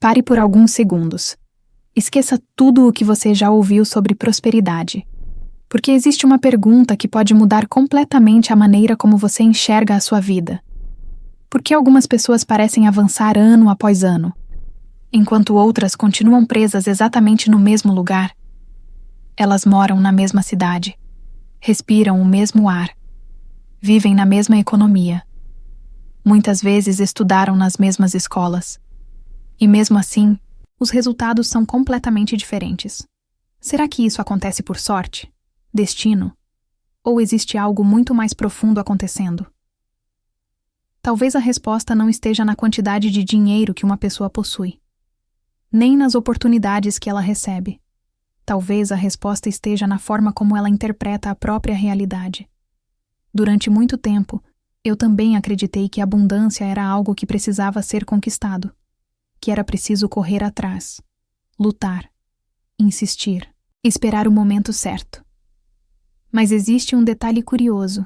Pare por alguns segundos. Esqueça tudo o que você já ouviu sobre prosperidade, porque existe uma pergunta que pode mudar completamente a maneira como você enxerga a sua vida. Por que algumas pessoas parecem avançar ano após ano, enquanto outras continuam presas exatamente no mesmo lugar? Elas moram na mesma cidade, respiram o mesmo ar, vivem na mesma economia. Muitas vezes estudaram nas mesmas escolas. E mesmo assim, os resultados são completamente diferentes. Será que isso acontece por sorte? Destino? Ou existe algo muito mais profundo acontecendo? Talvez a resposta não esteja na quantidade de dinheiro que uma pessoa possui, nem nas oportunidades que ela recebe. Talvez a resposta esteja na forma como ela interpreta a própria realidade. Durante muito tempo, eu também acreditei que a abundância era algo que precisava ser conquistado, que era preciso correr atrás, lutar, insistir, esperar o momento certo. Mas existe um detalhe curioso.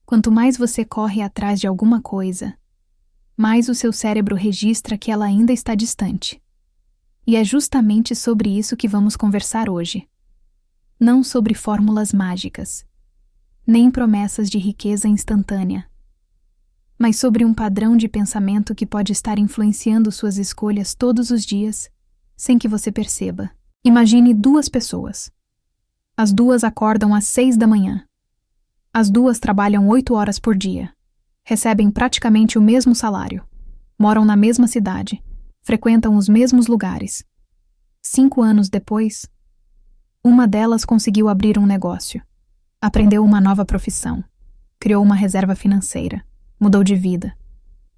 Quanto mais você corre atrás de alguma coisa, mais o seu cérebro registra que ela ainda está distante. E é justamente sobre isso que vamos conversar hoje. Não sobre fórmulas mágicas, nem promessas de riqueza instantânea, mas sobre um padrão de pensamento que pode estar influenciando suas escolhas todos os dias, sem que você perceba. Imagine duas pessoas. As duas acordam às 6 da manhã. As duas trabalham 8 horas por dia. Recebem praticamente o mesmo salário. Moram na mesma cidade. Frequentam os mesmos lugares. 5 anos depois, uma delas conseguiu abrir um negócio. Aprendeu uma nova profissão. Criou uma reserva financeira. Mudou de vida.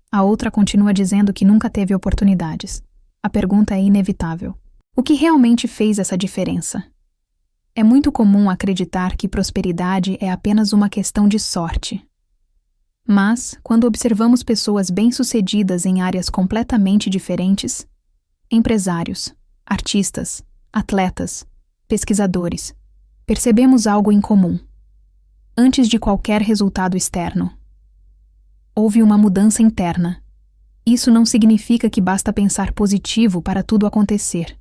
A outra continua dizendo que nunca teve oportunidades. A pergunta é inevitável. O que realmente fez essa diferença? É muito comum acreditar que prosperidade é apenas uma questão de sorte. Mas, quando observamos pessoas bem-sucedidas em áreas completamente diferentes, empresários, artistas, atletas, pesquisadores, percebemos algo em comum. Antes de qualquer resultado externo, houve uma mudança interna. Isso não significa que basta pensar positivo para tudo acontecer.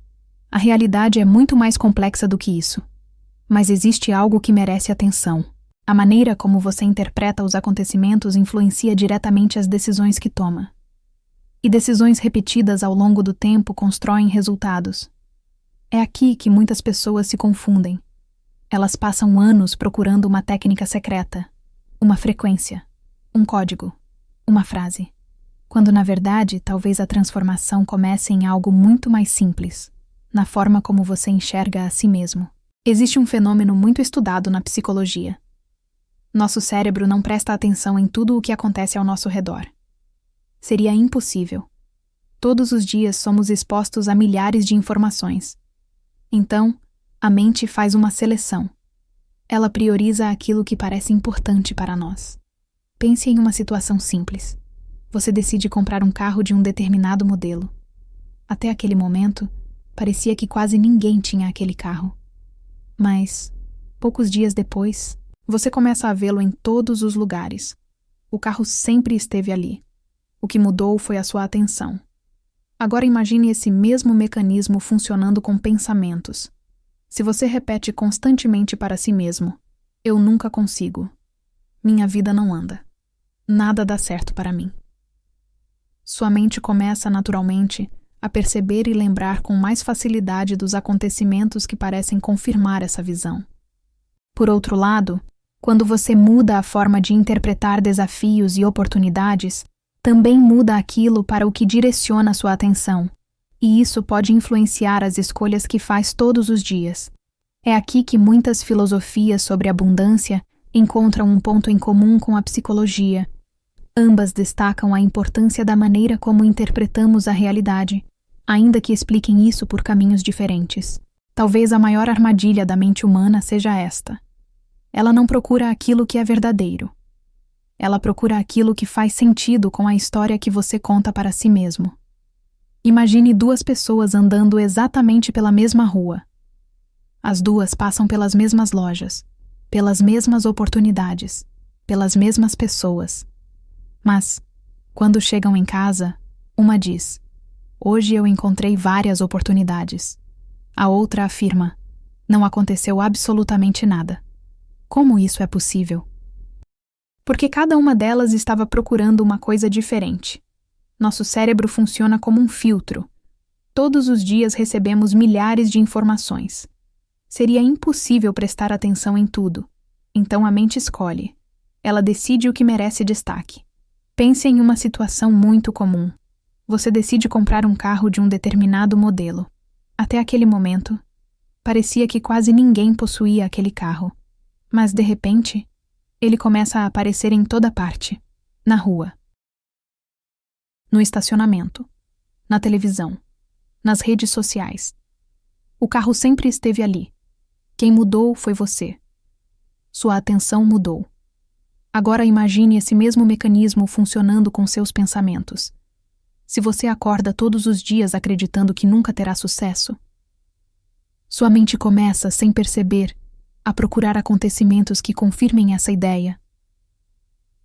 A realidade é muito mais complexa do que isso. Mas existe algo que merece atenção. A maneira como você interpreta os acontecimentos influencia diretamente as decisões que toma. E decisões repetidas ao longo do tempo constroem resultados. É aqui que muitas pessoas se confundem. Elas passam anos procurando uma técnica secreta, uma frequência, um código, uma frase, quando na verdade talvez a transformação comece em algo muito mais simples, na forma como você enxerga a si mesmo. Existe um fenômeno muito estudado na psicologia. Nosso cérebro não presta atenção em tudo o que acontece ao nosso redor. Seria impossível. Todos os dias somos expostos a milhares de informações. Então, a mente faz uma seleção. Ela prioriza aquilo que parece importante para nós. Pense em uma situação simples. Você decide comprar um carro de um determinado modelo. Até aquele momento, parecia que quase ninguém tinha aquele carro. Mas, poucos dias depois, você começa a vê-lo em todos os lugares. O carro sempre esteve ali. O que mudou foi a sua atenção. Agora imagine esse mesmo mecanismo funcionando com pensamentos. Se você repete constantemente para si mesmo: eu nunca consigo. Minha vida não anda. Nada dá certo para mim. Sua mente começa naturalmente a perceber e lembrar com mais facilidade dos acontecimentos que parecem confirmar essa visão. Por outro lado, quando você muda a forma de interpretar desafios e oportunidades, também muda aquilo para o que direciona sua atenção, e isso pode influenciar as escolhas que faz todos os dias. É aqui que muitas filosofias sobre abundância encontram um ponto em comum com a psicologia. Ambas destacam a importância da maneira como interpretamos a realidade, ainda que expliquem isso por caminhos diferentes. Talvez a maior armadilha da mente humana seja esta. Ela não procura aquilo que é verdadeiro. Ela procura aquilo que faz sentido com a história que você conta para si mesmo. Imagine duas pessoas andando exatamente pela mesma rua. As duas passam pelas mesmas lojas, pelas mesmas oportunidades, pelas mesmas pessoas. Mas, quando chegam em casa, uma diz: Hoje eu encontrei várias oportunidades. A outra afirma: não aconteceu absolutamente nada. Como isso é possível? Porque cada uma delas estava procurando uma coisa diferente. Nosso cérebro funciona como um filtro. Todos os dias recebemos milhares de informações. Seria impossível prestar atenção em tudo. Então a mente escolhe. Ela decide o que merece destaque. Pense em uma situação muito comum. Você decide comprar um carro de um determinado modelo. Até aquele momento, parecia que quase ninguém possuía aquele carro. Mas, de repente, ele começa a aparecer em toda parte. Na rua. No estacionamento. Na televisão. Nas redes sociais. O carro sempre esteve ali. Quem mudou foi você. Sua atenção mudou. Agora imagine esse mesmo mecanismo funcionando com seus pensamentos. Se você acorda todos os dias acreditando que nunca terá sucesso, sua mente começa, sem perceber, a procurar acontecimentos que confirmem essa ideia.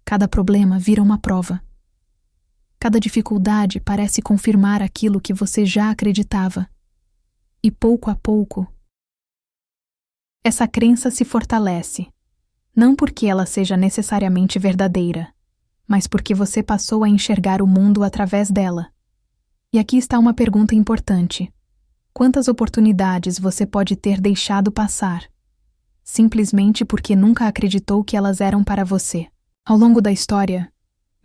Cada problema vira uma prova. Cada dificuldade parece confirmar aquilo que você já acreditava. E pouco a pouco, essa crença se fortalece. Não porque ela seja necessariamente verdadeira, mas porque você passou a enxergar o mundo através dela. E aqui está uma pergunta importante. Quantas oportunidades você pode ter deixado passar, simplesmente porque nunca acreditou que elas eram para você? Ao longo da história,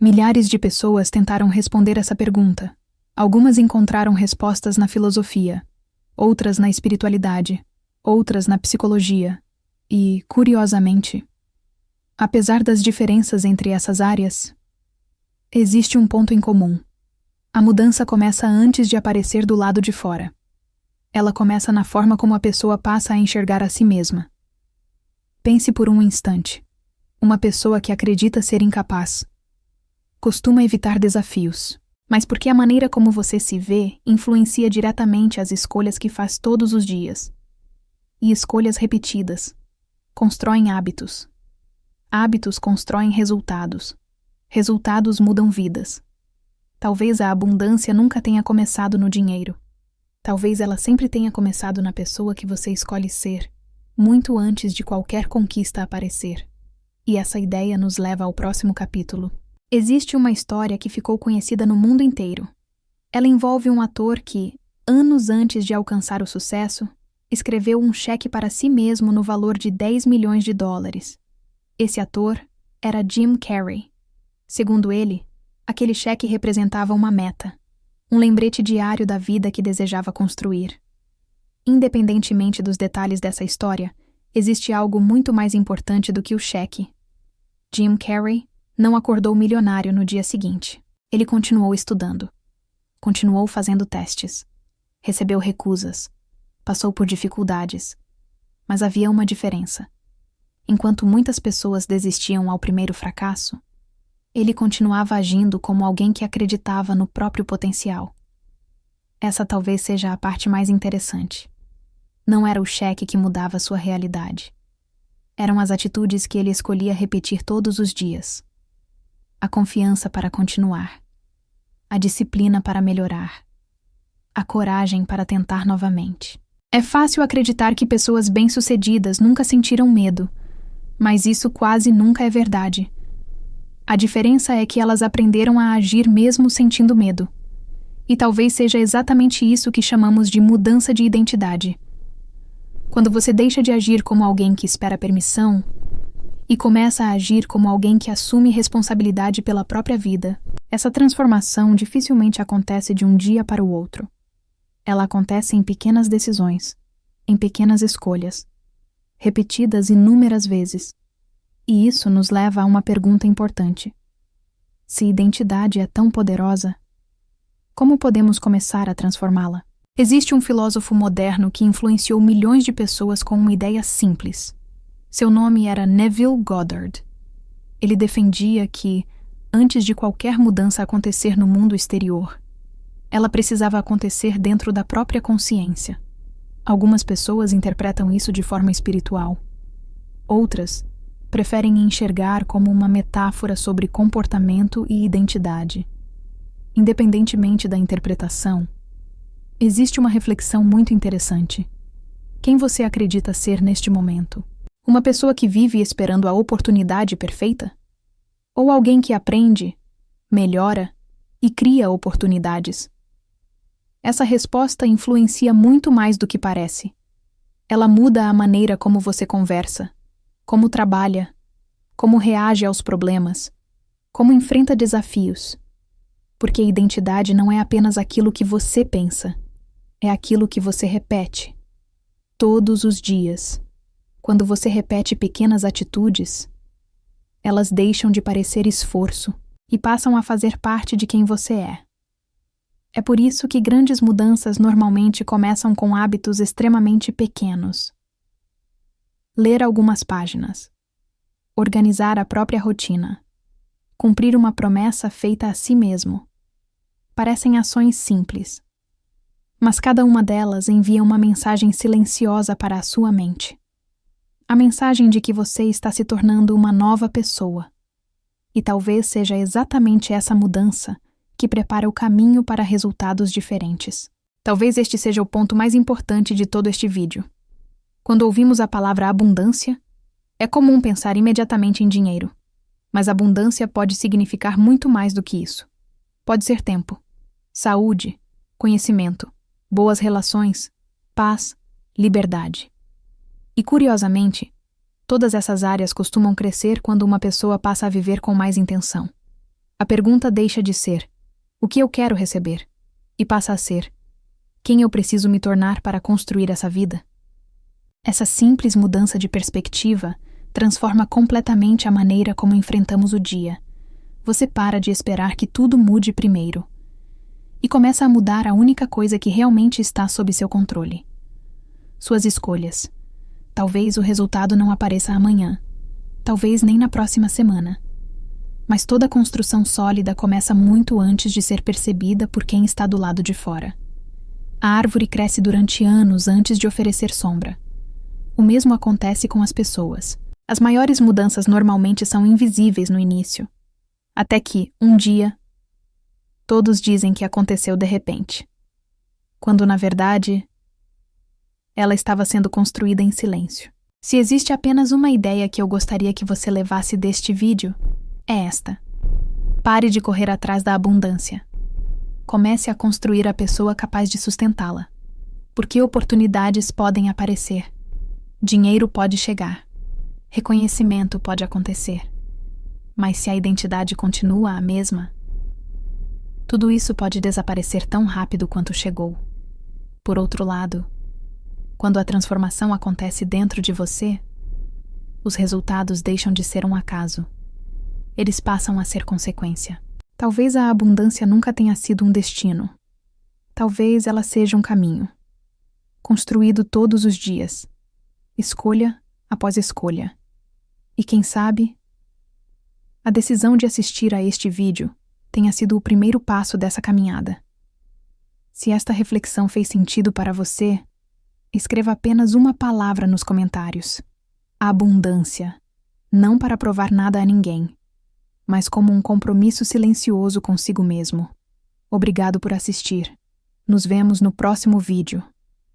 milhares de pessoas tentaram responder essa pergunta. Algumas encontraram respostas na filosofia, outras na espiritualidade, outras na psicologia e, curiosamente, apesar das diferenças entre essas áreas, existe um ponto em comum. A mudança começa antes de aparecer do lado de fora. Ela começa na forma como a pessoa passa a enxergar a si mesma. Pense por um instante. Uma pessoa que acredita ser incapaz costuma evitar desafios, mas porque a maneira como você se vê influencia diretamente as escolhas que faz todos os dias. E escolhas repetidas constroem hábitos. Hábitos constroem resultados. Resultados mudam vidas. Talvez a abundância nunca tenha começado no dinheiro. Talvez ela sempre tenha começado na pessoa que você escolhe ser, muito antes de qualquer conquista aparecer. E essa ideia nos leva ao próximo capítulo. Existe uma história que ficou conhecida no mundo inteiro. Ela envolve um ator que, anos antes de alcançar o sucesso, escreveu um cheque para si mesmo no valor de $10 milhões. Esse ator era Jim Carrey. Segundo ele, aquele cheque representava uma meta, um lembrete diário da vida que desejava construir. Independentemente dos detalhes dessa história, existe algo muito mais importante do que o cheque. Jim Carrey não acordou milionário no dia seguinte. Ele continuou estudando. Continuou fazendo testes. Recebeu recusas. Passou por dificuldades. Mas havia uma diferença. Enquanto muitas pessoas desistiam ao primeiro fracasso, ele continuava agindo como alguém que acreditava no próprio potencial. Essa talvez seja a parte mais interessante. Não era o cheque que mudava sua realidade. Eram as atitudes que ele escolhia repetir todos os dias. A confiança para continuar. A disciplina para melhorar. A coragem para tentar novamente. É fácil acreditar que pessoas bem-sucedidas nunca sentiram medo, mas isso quase nunca é verdade. A diferença é que elas aprenderam a agir mesmo sentindo medo. E talvez seja exatamente isso que chamamos de mudança de identidade. Quando você deixa de agir como alguém que espera permissão e começa a agir como alguém que assume responsabilidade pela própria vida, essa transformação dificilmente acontece de um dia para o outro. Ela acontece em pequenas decisões, em pequenas escolhas, repetidas inúmeras vezes. E isso nos leva a uma pergunta importante. Se identidade é tão poderosa, como podemos começar a transformá-la? Existe um filósofo moderno que influenciou milhões de pessoas com uma ideia simples. Seu nome era Neville Goddard. Ele defendia que, antes de qualquer mudança acontecer no mundo exterior, ela precisava acontecer dentro da própria consciência. Algumas pessoas interpretam isso de forma espiritual. Outras preferem enxergar como uma metáfora sobre comportamento e identidade. Independentemente da interpretação, Existe uma reflexão muito interessante. Quem você acredita ser neste momento? Uma pessoa que vive esperando a oportunidade perfeita? Ou alguém que aprende, melhora e cria oportunidades? Essa resposta influencia muito mais do que parece. Ela muda a maneira como você conversa, como trabalha, como reage aos problemas, como enfrenta desafios. Porque a identidade não é apenas aquilo que você pensa, é aquilo que você repete. Todos os dias. Quando você repete pequenas atitudes, elas deixam de parecer esforço e passam a fazer parte de quem você é. É por isso que grandes mudanças normalmente começam com hábitos extremamente pequenos. Ler algumas páginas, organizar a própria rotina, cumprir uma promessa feita a si mesmo. Parecem ações simples, mas cada uma delas envia uma mensagem silenciosa para a sua mente. A mensagem de que você está se tornando uma nova pessoa. E talvez seja exatamente essa mudança que prepara o caminho para resultados diferentes. Talvez este seja o ponto mais importante de todo este vídeo. Quando ouvimos a palavra abundância, é comum pensar imediatamente em dinheiro. Mas abundância pode significar muito mais do que isso. Pode ser tempo, saúde, conhecimento, boas relações, paz, liberdade. E, curiosamente, todas essas áreas costumam crescer quando uma pessoa passa a viver com mais intenção. A pergunta deixa de ser: o que eu quero receber? E passa a ser: quem eu preciso me tornar para construir essa vida? Essa simples mudança de perspectiva transforma completamente a maneira como enfrentamos o dia. Você para de esperar que tudo mude primeiro e começa a mudar a única coisa que realmente está sob seu controle: suas escolhas. Talvez o resultado não apareça amanhã, talvez nem na próxima semana. Mas toda construção sólida começa muito antes de ser percebida por quem está do lado de fora. A árvore cresce durante anos antes de oferecer sombra. O mesmo acontece com as pessoas. As maiores mudanças normalmente são invisíveis no início, até que, um dia, todos dizem que aconteceu de repente, quando na verdade ela estava sendo construída em silêncio. Se existe apenas uma ideia que eu gostaria que você levasse deste vídeo, é esta: pare de correr atrás da abundância. Comece a construir a pessoa capaz de sustentá-la. Porque oportunidades podem aparecer, dinheiro pode chegar, reconhecimento pode acontecer. Mas se a identidade continua a mesma, tudo isso pode desaparecer tão rápido quanto chegou. Por outro lado, quando a transformação acontece dentro de você, os resultados deixam de ser um acaso. Eles passam a ser consequência. Talvez a abundância nunca tenha sido um destino. Talvez ela seja um caminho, construído todos os dias, escolha após escolha. E quem sabe, a decisão de assistir a este vídeo tenha sido o primeiro passo dessa caminhada. Se esta reflexão fez sentido para você, escreva apenas uma palavra nos comentários: abundância. Não para provar nada a ninguém, mas como um compromisso silencioso consigo mesmo. Obrigado por assistir. Nos vemos no próximo vídeo,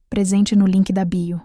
presente no link da bio.